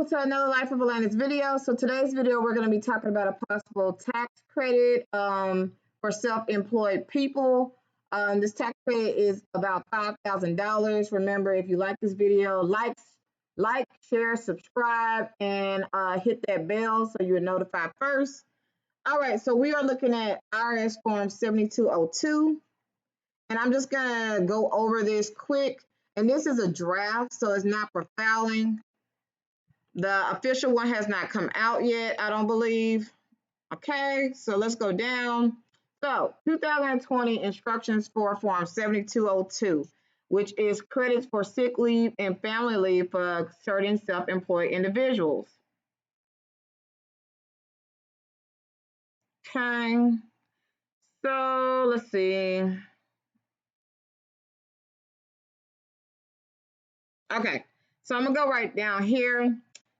welcome to another Life of Atlantis video. So today's video, we're going to be talking about a possible tax credit for self-employed people. This tax credit is about $5,000. Remember, if you like this video, like, share, subscribe, and hit that bell so you're notified first. All right, so we are looking at IRS Form 7202, and I'm just going to go over this quick. And this is a draft, so it's not for filing. The official one has not come out yet, I don't believe. Okay, so let's go down. So 2020 instructions for Form 7202, which is credits for sick leave and family leave for certain self-employed individuals. Okay, so let's see. Okay, so I'm gonna go right down here.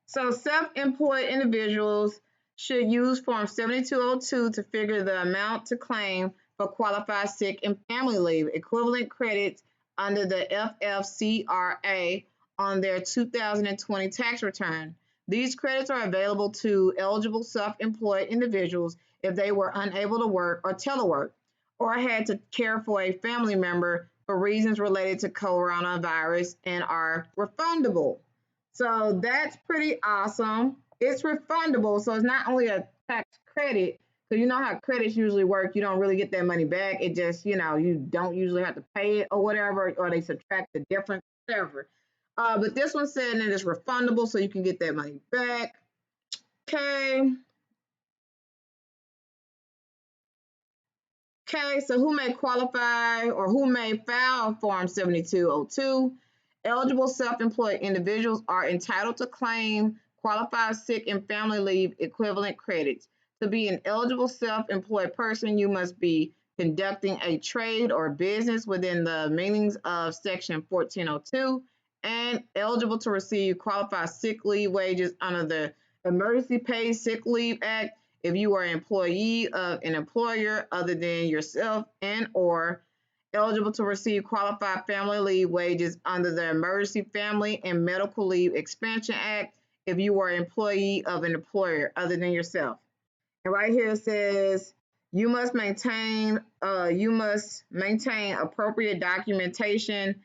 So self-employed individuals should use Form 7202 to figure the amount to claim for qualified sick and family leave equivalent credits under the FFCRA on their 2020 tax return. These credits are available to eligible self-employed individuals if they were unable to work or telework, or had to care for a family member for reasons related to coronavirus and are refundable. So that's pretty awesome. It's refundable, so it's not only a tax credit, because you know how credits usually work. You don't really get that money back. It just, you don't usually have to pay it or whatever, or they subtract the difference, whatever. But this one said that it's refundable, so you can get that money back. Okay. Okay, so who may qualify or who may file Form 7202? Eligible self-employed individuals are entitled to claim qualified sick and family leave equivalent credits. To be an eligible self-employed person, you must be conducting a trade or business within the meanings of Section 1402 and eligible to receive qualified sick leave wages under the Emergency Paid Sick Leave Act if you are an employee of an employer other than yourself, and or eligible to receive qualified family leave wages under the Emergency Family and Medical Leave Expansion Act if you are an employee of an employer other than yourself. And right here it says you must maintain appropriate documentation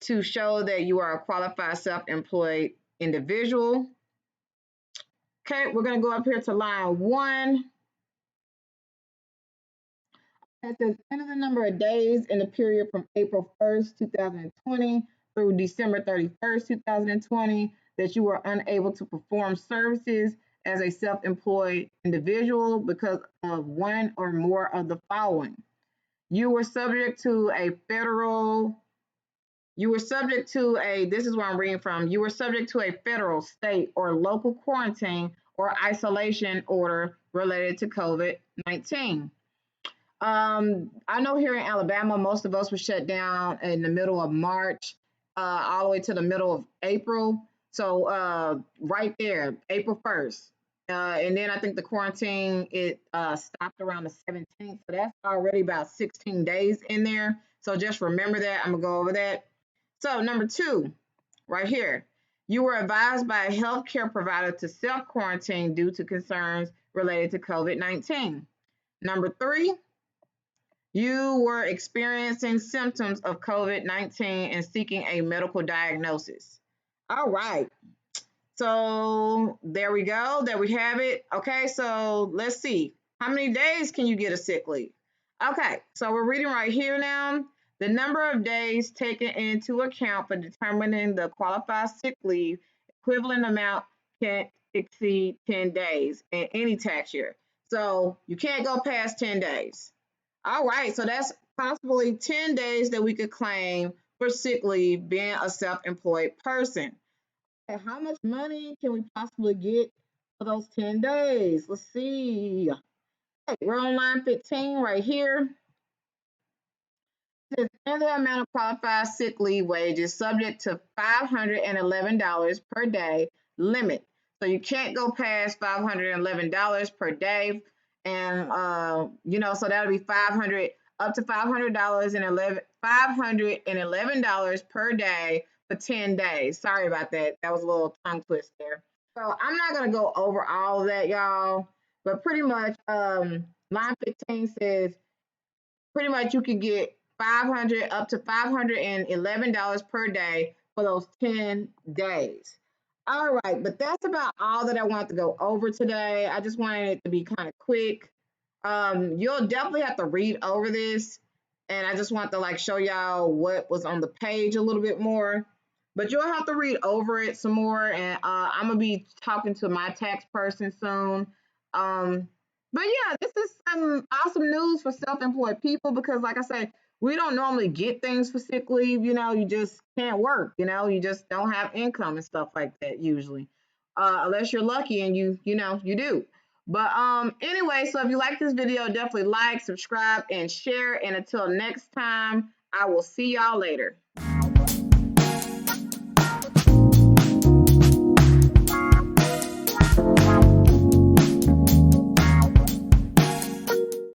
to show that you are a qualified self-employed individual. Okay, we're going to go up here to line 1. It says enter the number of days in the period from April 1st, 2020 through December 31st, 2020 that you were unable to perform services as a self-employed individual because of one or more of the following. You were subject to a federal, this is where I'm reading from, you were subject to a federal, state, or local quarantine or isolation order related to COVID-19. I know here in Alabama, most of us were shut down in the middle of March, all the way to the middle of April. So right there, April 1st. And then I think the quarantine, it stopped around the 17th. So that's already about 16 days in there. So just remember that. I'm going to go over that. So number 2, right here. You were advised by a healthcare provider to self-quarantine due to concerns related to COVID-19. Number 3, you were experiencing symptoms of COVID-19 and seeking a medical diagnosis. All right. So there we go. There we have it. Okay, so let's see. How many days can you get a sick leave? Okay, so we're reading right here now. The number of days taken into account for determining the qualified sick leave equivalent amount can't exceed 10 days in any tax year. So you can't go past 10 days. All right, so that's possibly 10 days that we could claim for sick leave being a self-employed person. Okay, how much money can we possibly get for those 10 days? Let's see. Okay, we're on line 15 right here. It says, and the amount of qualified sick leave wages subject to $511 per day limit. So you can't go past $511 per day. And, so that would be up to $511 per day for 10 days. Sorry about that. That was a little tongue twist there. So I'm not gonna go over all of that, y'all. But pretty much, line 15 says pretty much you can get 500 up to $511 per day for those 10 days. All right, but that's about all that I wanted to go over today. I just wanted it to be kind of quick. You'll definitely have to read over this, and I just want to like show y'all what was on the page a little bit more. But you'll have to read over it some more, and I'm gonna be talking to my tax person soon. Um, but yeah, this is some awesome news for self-employed people because, like I said, we don't normally get things for sick leave. You know, you just can't work. You know, you just don't have income and stuff like that usually, unless you're lucky and you do. But anyway, so if you like this video, definitely like, subscribe, and share. And until next time, I will see y'all later.